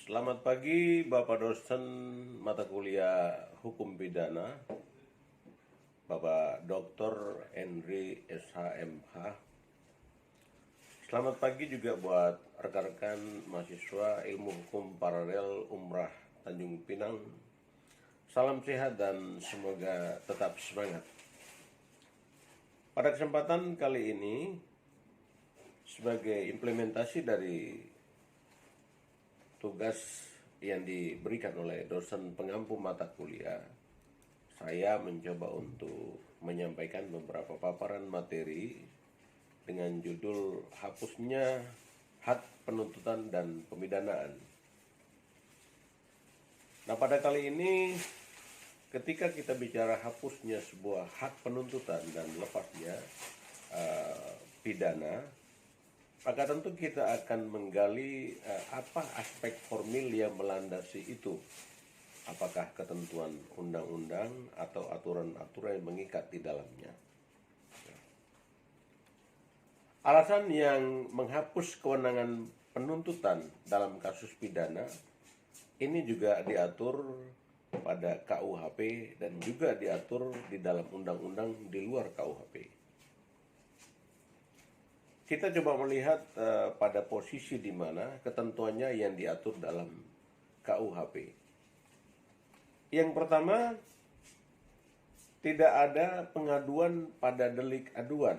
Selamat pagi Bapak dosen mata kuliah Hukum Pidana, Bapak Dr. Henry SHMH. Selamat pagi juga buat rekan-rekan mahasiswa Ilmu Hukum Paralel Umrah Tanjung Pinang. Salam sehat dan semoga tetap semangat. Pada kesempatan kali ini, sebagai implementasi dari tugas yang diberikan oleh dosen pengampu mata kuliah, saya mencoba untuk menyampaikan beberapa paparan materi dengan judul hapusnya hak penuntutan dan pemidanaan. Nah, pada kali ini ketika kita bicara hapusnya sebuah hak penuntutan dan lepasnya pidana, maka tentu kita akan menggali apa aspek formil yang melandasi itu. Apakah ketentuan undang-undang atau aturan-aturan yang mengikat di dalamnya. Alasan yang menghapus kewenangan penuntutan dalam kasus pidana ini juga diatur pada KUHP dan juga diatur di dalam undang-undang di luar KUHP. Kita coba melihat pada posisi di mana ketentuannya yang diatur dalam KUHP. Yang pertama, tidak ada pengaduan pada delik aduan.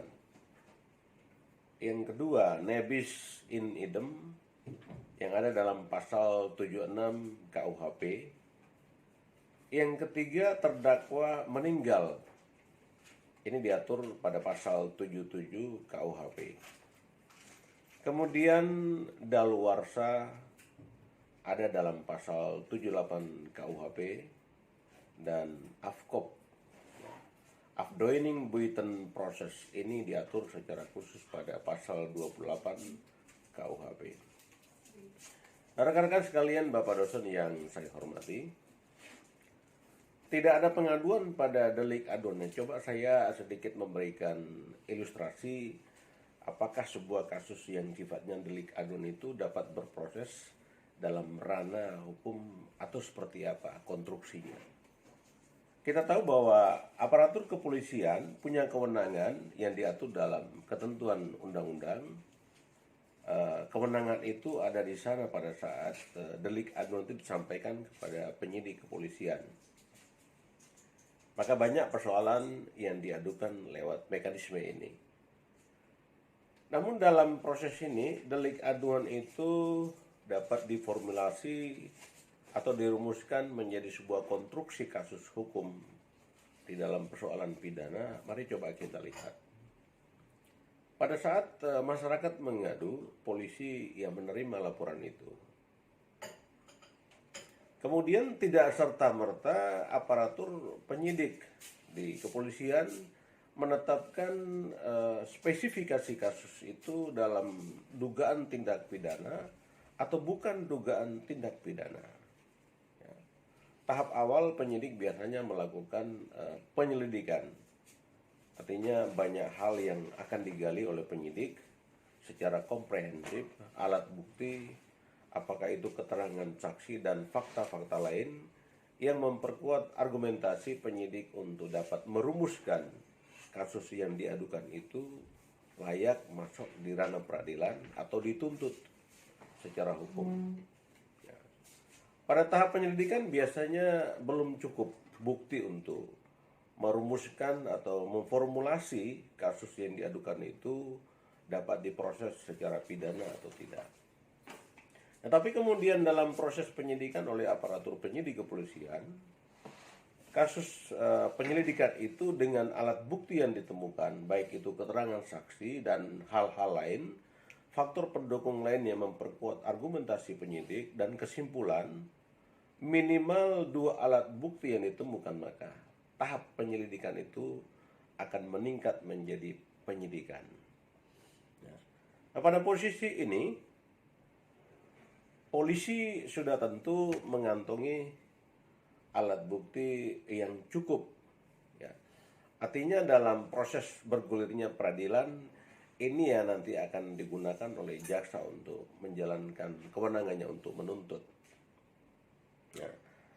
Yang kedua, nebis in idem yang ada dalam pasal 76 KUHP. Yang ketiga, terdakwa meninggal. Ini diatur pada pasal 77 KUHP. Kemudian daluarsa ada dalam pasal 78 KUHP dan afkop, afdoening buiten proses, ini diatur secara khusus pada pasal 28 KUHP. Rekan-rekan sekalian, Bapak dosen yang saya hormati, tidak ada pengaduan pada delik aduan. Coba saya sedikit memberikan ilustrasi apakah sebuah kasus yang sifatnya delik aduan itu dapat berproses dalam ranah hukum atau seperti apa konstruksinya. Kita tahu bahwa aparatur kepolisian punya kewenangan yang diatur dalam ketentuan undang-undang. Kewenangan itu ada di sana pada saat delik aduan itu disampaikan kepada penyidik kepolisian. Maka banyak persoalan yang diadukan lewat mekanisme ini. Namun dalam proses ini, delik aduan itu dapat diformulasi atau dirumuskan menjadi sebuah konstruksi kasus hukum di dalam persoalan pidana. Mari coba kita lihat. Pada saat masyarakat mengadu, polisi yang menerima laporan itu. Kemudian tidak serta-merta aparatur penyidik di kepolisian menetapkan spesifikasi kasus itu dalam dugaan tindak pidana atau bukan dugaan tindak pidana. Ya. Tahap awal penyidik biasanya melakukan penyelidikan. Artinya banyak hal yang akan digali oleh penyidik secara komprehensif, alat bukti, apakah itu keterangan saksi dan fakta-fakta lain yang memperkuat argumentasi penyidik untuk dapat merumuskan kasus yang diadukan itu layak masuk di ranah peradilan atau dituntut secara hukum. Ya. Pada tahap penyelidikan biasanya belum cukup bukti untuk merumuskan atau memformulasi kasus yang diadukan itu dapat diproses secara pidana atau tidak. Nah, tapi kemudian dalam proses penyidikan oleh aparatur penyidik kepolisian, kasus penyelidikan itu dengan alat bukti yang ditemukan, baik itu keterangan saksi dan hal-hal lain, faktor pendukung lain yang memperkuat argumentasi penyidik dan kesimpulan, minimal 2 alat bukti yang ditemukan, maka tahap penyelidikan itu akan meningkat menjadi penyidikan. Nah, pada posisi ini, polisi sudah tentu mengantongi alat bukti yang cukup. Ya. Artinya dalam proses bergulirnya peradilan, ini yang nanti akan digunakan oleh jaksa untuk menjalankan kewenangannya untuk menuntut. Nah,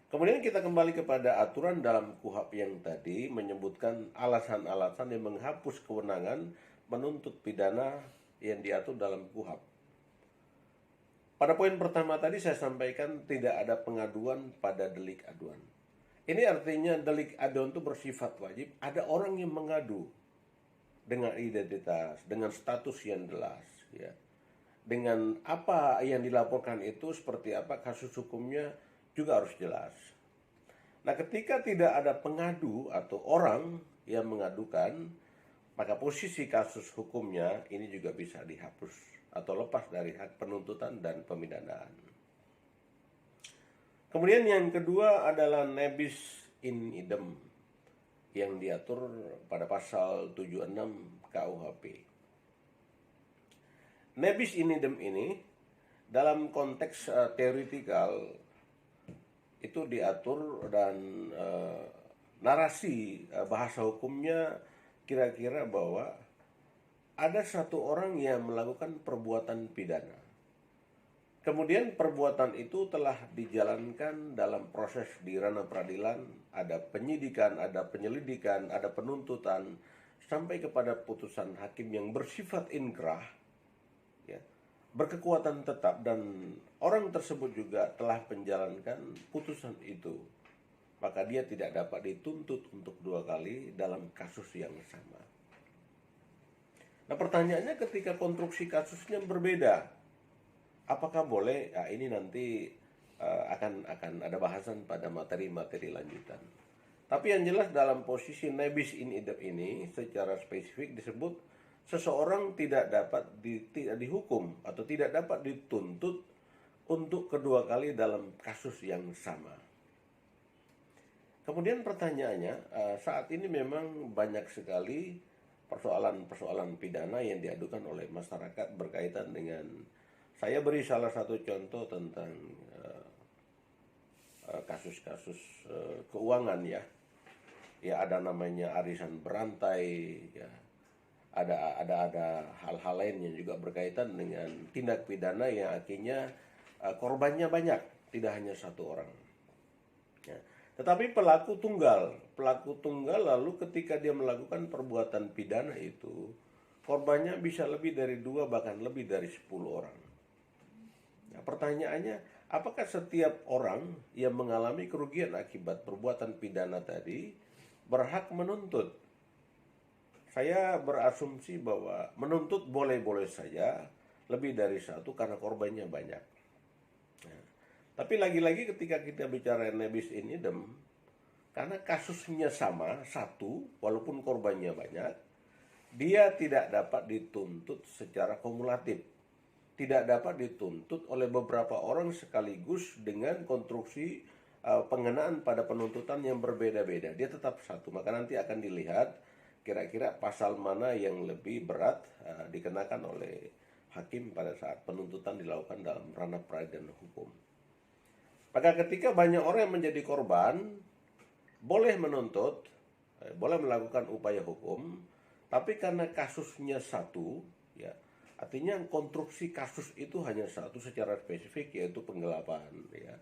kemudian kita kembali kepada aturan dalam KUHP yang tadi menyebutkan alasan-alasan yang menghapus kewenangan menuntut pidana yang diatur dalam KUHP. Pada poin pertama tadi saya sampaikan tidak ada pengaduan pada delik aduan. Ini artinya delik aduan itu bersifat wajib. Ada orang yang mengadu dengan identitas, dengan status yang jelas, ya. Dengan apa yang dilaporkan itu seperti apa kasus hukumnya juga harus jelas. Nah, ketika tidak ada pengadu atau orang yang mengadukan, maka posisi kasus hukumnya ini juga bisa dihapus atau lepas dari hak penuntutan dan pemidanaan. Kemudian yang kedua adalah nebis in idem yang diatur pada pasal 76 KUHP. Nebis in idem ini dalam konteks teoretikal itu diatur dan narasi bahasa hukumnya kira-kira bahwa ada satu orang yang melakukan perbuatan pidana. Kemudian perbuatan itu telah dijalankan dalam proses di ranah peradilan, ada penyidikan, ada penyelidikan, ada penuntutan, sampai kepada putusan hakim yang bersifat inkrah, ya, berkekuatan tetap, dan orang tersebut juga telah menjalankan putusan itu. Maka dia tidak dapat dituntut untuk dua kali dalam kasus yang sama. Nah, pertanyaannya ketika konstruksi kasusnya berbeda, apakah boleh? Nah, ini nanti akan ada bahasan pada materi-materi lanjutan. Tapi yang jelas dalam posisi nebis in idem ini secara spesifik disebut seseorang tidak dapat tidak dihukum atau tidak dapat dituntut untuk kedua kali dalam kasus yang sama. Kemudian pertanyaannya, saat ini memang banyak sekali persoalan-persoalan pidana yang diadukan oleh masyarakat berkaitan dengan, saya beri salah satu contoh tentang kasus-kasus keuangan, ya. Ya, ada namanya arisan berantai, ya. Ada hal-hal lain yang juga berkaitan dengan tindak pidana yang akhirnya korbannya banyak, tidak hanya satu orang. Ya. Tetapi pelaku tunggal lalu ketika dia melakukan perbuatan pidana itu, korbannya bisa lebih dari 2 bahkan lebih dari 10 orang. Nah, pertanyaannya, apakah setiap orang yang mengalami kerugian akibat perbuatan pidana tadi berhak menuntut? Saya berasumsi bahwa menuntut boleh-boleh saja lebih dari satu karena korbannya banyak. Nah, tapi lagi-lagi ketika kita bicara nebis in idem, karena kasusnya sama, satu, walaupun korbannya banyak, dia tidak dapat dituntut secara kumulatif. Tidak dapat dituntut oleh beberapa orang sekaligus dengan konstruksi pengenaan pada penuntutan yang berbeda-beda. Dia tetap satu, maka nanti akan dilihat kira-kira pasal mana yang lebih berat dikenakan oleh hakim pada saat penuntutan dilakukan dalam ranah peradilan hukum. Maka ketika banyak orang yang menjadi korban, boleh menuntut, boleh melakukan upaya hukum, tapi karena kasusnya satu, ya, artinya konstruksi kasus itu hanya satu secara spesifik, yaitu penggelapan, ya,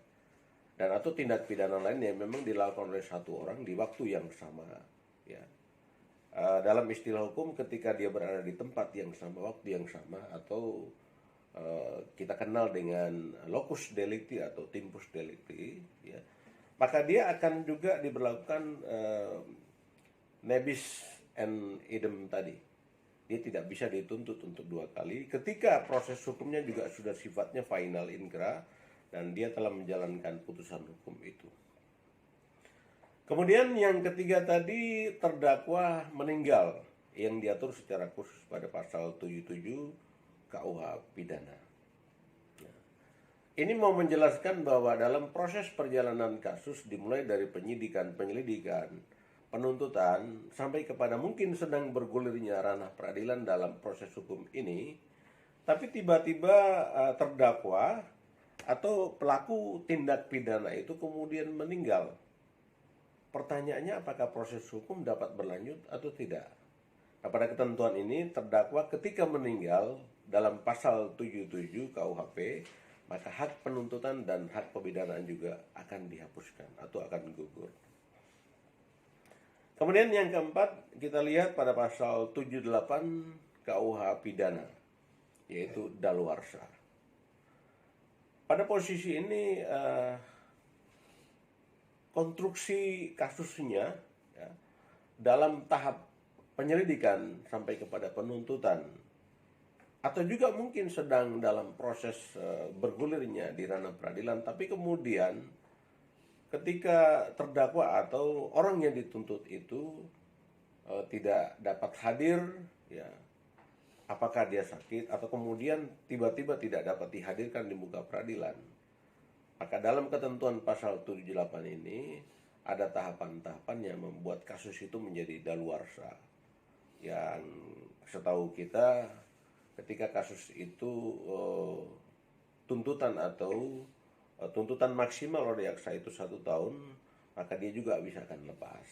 dan atau tindak pidana lain yang memang dilakukan oleh satu orang di waktu yang sama, ya. Dalam istilah hukum, ketika dia berada di tempat yang sama, waktu yang sama, atau kita kenal dengan locus delicti atau tempus delicti, ya, maka dia akan juga diberlakukan nebis in idem tadi. Dia tidak bisa dituntut untuk dua kali ketika proses hukumnya juga sudah sifatnya final inkrah dan dia telah menjalankan putusan hukum itu. Kemudian yang ketiga tadi, terdakwa meninggal yang diatur secara khusus pada pasal 77 KUH pidana. Nah, ini mau menjelaskan bahwa dalam proses perjalanan kasus dimulai dari penyidikan, penyelidikan, penuntutan sampai kepada mungkin sedang bergulirnya ranah peradilan dalam proses hukum ini, tapi tiba-tiba terdakwa atau pelaku tindak pidana itu kemudian meninggal. Pertanyaannya, apakah proses hukum dapat berlanjut atau tidak? Nah, pada ketentuan ini terdakwa ketika meninggal dalam pasal 77 KUHP maka hak penuntutan dan hak pemidanaan juga akan dihapuskan atau akan gugur. Kemudian yang keempat, kita lihat pada pasal 78 KUH pidana, yaitu daluarsa. Pada posisi ini konstruksi kasusnya ya, dalam tahap penyelidikan sampai kepada penuntutan, atau juga mungkin sedang dalam proses bergulirnya di ranah peradilan, tapi kemudian ketika terdakwa atau orang yang dituntut itu tidak dapat hadir, ya, apakah dia sakit atau kemudian tiba-tiba tidak dapat dihadirkan di muka peradilan, maka dalam ketentuan pasal 78 ini ada tahapan-tahapan yang membuat kasus itu menjadi daluarsa. Yang setahu kita, ketika kasus itu tuntutan atau tuntutan maksimal oleh jaksa itu 1 tahun, maka dia juga bisa akan lepas.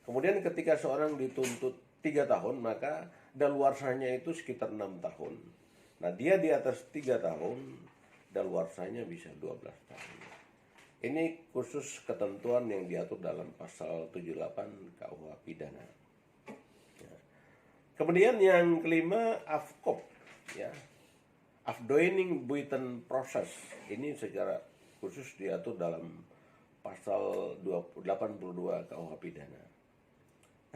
Kemudian ketika seorang dituntut 3 tahun, maka daluarsanya itu sekitar 6 tahun. Nah, dia di atas 3 tahun, daluarsanya bisa 12 tahun. Ini khusus ketentuan yang diatur dalam pasal 78 KUH pidana. Kemudian yang kelima, AFKOP, ya, Afdoening Buiten Proses. Ini secara khusus diatur dalam pasal 82 KUH pidana.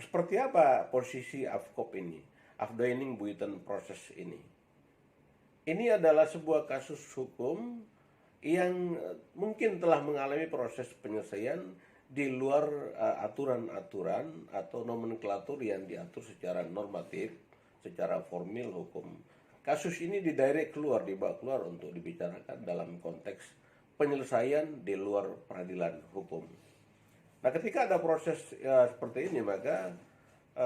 Seperti apa posisi AFKOP ini, Afdoening Buiten Proses ini? Ini adalah sebuah kasus hukum yang mungkin telah mengalami proses penyelesaian di luar aturan-aturan atau nomenklatur yang diatur secara normatif, secara formil hukum. Kasus ini dibawa keluar untuk dibicarakan dalam konteks penyelesaian di luar peradilan hukum. Nah, ketika ada proses seperti ini, maka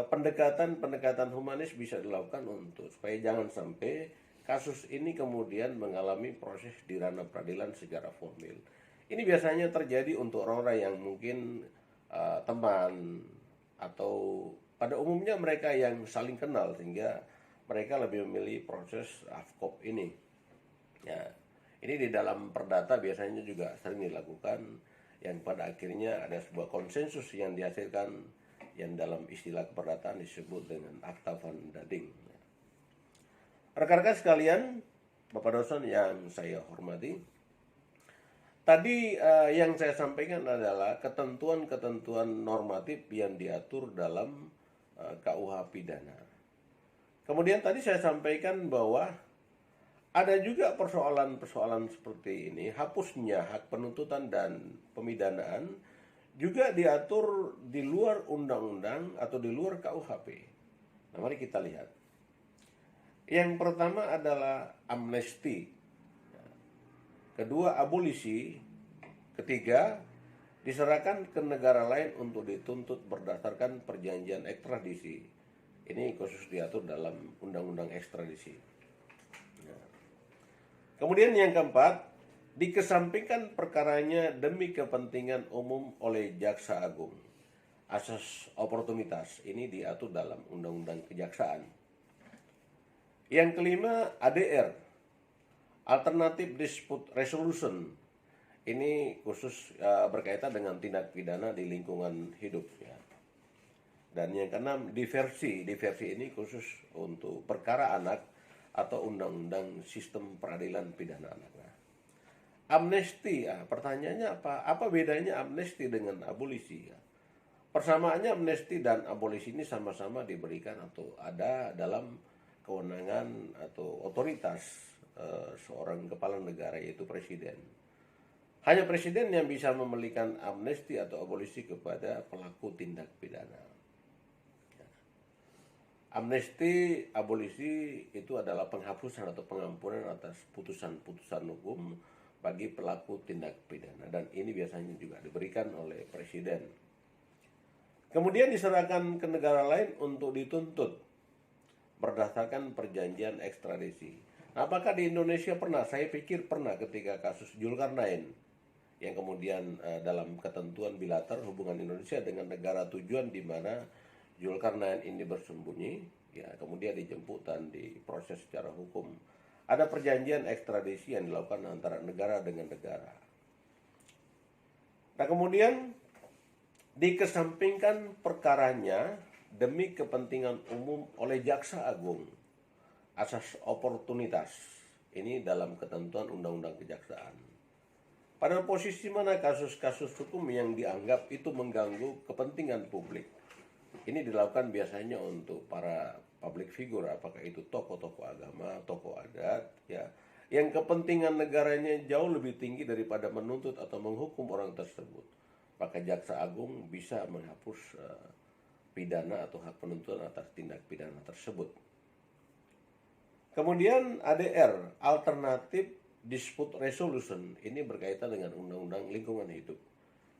pendekatan humanis bisa dilakukan untuk supaya jangan sampai kasus ini kemudian mengalami proses di ranah peradilan secara formil. Ini biasanya terjadi untuk orang-orang yang mungkin teman atau pada umumnya mereka yang saling kenal, sehingga mereka lebih memilih proses AFKOP ini. Ya, ini di dalam perdata biasanya juga sering dilakukan, yang pada akhirnya ada sebuah konsensus yang dihasilkan yang dalam istilah keperdataan disebut dengan akta van dading. Rekan-rekan sekalian, Bapak dosen yang saya hormati, tadi yang saya sampaikan adalah ketentuan-ketentuan normatif yang diatur dalam KUH pidana. Kemudian tadi saya sampaikan bahwa ada juga persoalan-persoalan seperti ini, hapusnya hak penuntutan dan pemidanaan juga diatur di luar undang-undang atau di luar KUHP. Nah, mari kita lihat. Yang pertama adalah amnesti. Kedua, abolisi. Ketiga, diserahkan ke negara lain untuk dituntut berdasarkan perjanjian ekstradisi. Ini khusus diatur dalam undang-undang ekstradisi. Kemudian yang keempat, dikesampingkan perkaranya demi kepentingan umum oleh jaksa agung. Asas oportunitas ini diatur dalam undang-undang kejaksaan. Yang kelima, ADR, Alternative Dispute Resolution. Ini khusus berkaitan dengan tindak pidana di lingkungan hidup, ya. Dan yang keenam, diversi. Diversi ini khusus untuk perkara anak atau undang-undang sistem peradilan pidana anak. Nah, amnesti, pertanyaannya apa? Apa bedanya amnesti dengan abolisi? Ya? Persamaannya, amnesti dan abolisi ini sama-sama diberikan atau ada dalam kewenangan atau otoritas seorang kepala negara, yaitu presiden. Hanya presiden yang bisa memberikan amnesti atau abolisi kepada pelaku tindak pidana. Amnesti, abolisi itu adalah penghapusan atau pengampunan atas putusan-putusan hukum bagi pelaku tindak pidana, dan ini biasanya juga diberikan oleh presiden. Kemudian diserahkan ke negara lain untuk dituntut berdasarkan perjanjian ekstradisi. Nah, apakah di Indonesia pernah? Saya pikir pernah ketika kasus Zulkarnain, yang kemudian dalam ketentuan bilateral hubungan Indonesia dengan negara tujuan di mana Zulkarnain ini bersembunyi, ya, kemudian dijemput dan diproses secara hukum. ada perjanjian ekstradisi yang dilakukan antara negara dengan negara. Nah, kemudian dikesampingkan perkaranya demi kepentingan umum oleh Jaksa Agung asas oportunitas. Ini dalam ketentuan Undang-Undang Kejaksaan. Pada posisi mana kasus-kasus hukum yang dianggap itu mengganggu kepentingan publik? Ini dilakukan biasanya untuk para public figure, apakah itu tokoh-tokoh agama, tokoh adat, ya, yang kepentingan negaranya jauh lebih tinggi daripada menuntut atau menghukum orang tersebut. Maka Jaksa Agung bisa menghapus pidana atau hak penuntutan atas tindak pidana tersebut. Kemudian ADR, Alternative Dispute Resolution, ini berkaitan dengan Undang-Undang Lingkungan Hidup.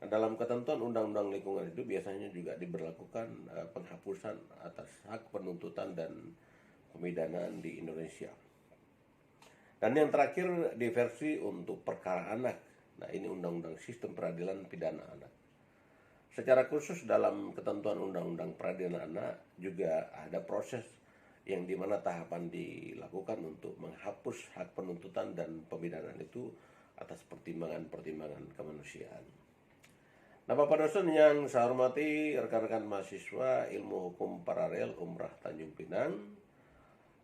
Nah, dalam ketentuan Undang-Undang Lingkungan Hidup biasanya juga diberlakukan penghapusan atas hak penuntutan dan pemidanaan di Indonesia. Dan yang terakhir diversi untuk perkara anak. Nah, ini Undang-Undang Sistem Peradilan Pidana Anak. Secara khusus dalam ketentuan Undang-Undang Peradilan Anak juga ada proses yang dimana tahapan dilakukan untuk menghapus hak penuntutan dan pemidanaan itu atas pertimbangan-pertimbangan kemanusiaan. Nah, Bapak dosen yang saya hormati, rekan-rekan mahasiswa ilmu hukum paralel Umrah Tanjung Pinang,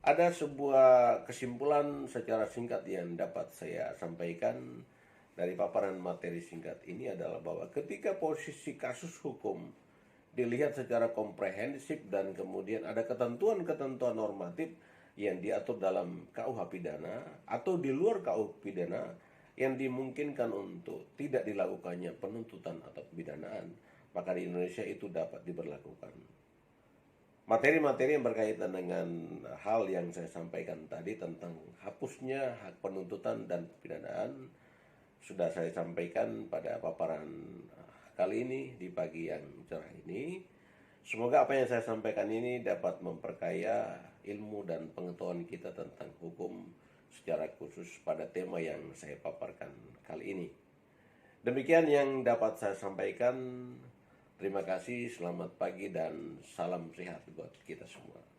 ada sebuah kesimpulan secara singkat yang dapat saya sampaikan dari paparan materi singkat ini adalah bahwa ketika posisi kasus hukum dilihat secara komprehensif dan kemudian ada ketentuan-ketentuan normatif yang diatur dalam KUH pidana atau di luar KUH pidana yang dimungkinkan untuk tidak dilakukannya penuntutan atau pemidanaan, maka di Indonesia itu dapat diberlakukan. Materi-materi yang berkaitan dengan hal yang saya sampaikan tadi tentang hapusnya hak penuntutan dan pemidanaan sudah saya sampaikan pada paparan kali ini di pagi yang cerah ini. Semoga apa yang saya sampaikan ini dapat memperkaya ilmu dan pengetahuan kita tentang hukum secara khusus pada tema yang saya paparkan kali ini. Demikian yang dapat saya sampaikan. Terima kasih, selamat pagi dan salam sehat buat kita semua.